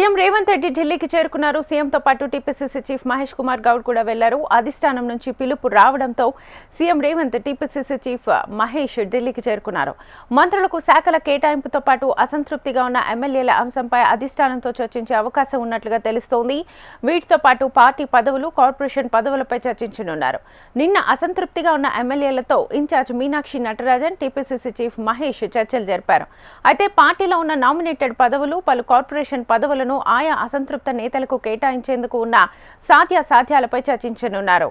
CM Revanth Reddy ఢిల్లీకి చేరుకున్నారు. సీఎంతో పాటు టీపీసీసీ చీఫ్ మహేష్ కుమార్ గౌడ్ కూడా వెళ్లారు. అధిష్టానం నుంచి పిలుపు రావడంతో CM Revanth TPCC chief Mahesh ఢిల్లీకి చేరుకున్నారు. మంత్రులకు శాఖల కేటాయింపుతో పాటు అసంతృప్తిగా ఉన్న ఎమ్మెల్యేల అంశంపై అధిష్టానంతో చర్చించే అవకాశం ఉన్నట్లుగా తెలుస్తోంది. వీటితో పాటు పార్టీ పదవులు, కార్పొరేషన్ పదవులపై చర్చించనున్నారు. నిన్న అసంతృప్తిగా ఉన్న ఎమ్మెల్యేలతో incharge Meenakshi Natarajan, TPCC chief Mahesh చర్చలు జరిపారు. అయితే పార్టీలో ఉన్న నామినేటెడ్ పదవులు, పలు కార్పొరేషన్ పదవులను ఆయా అసంతృప్త నేతలకు కేటాయించేందుకు ఉన్న సాధ్యాసాధ్యాలపై చర్చించనున్నారు.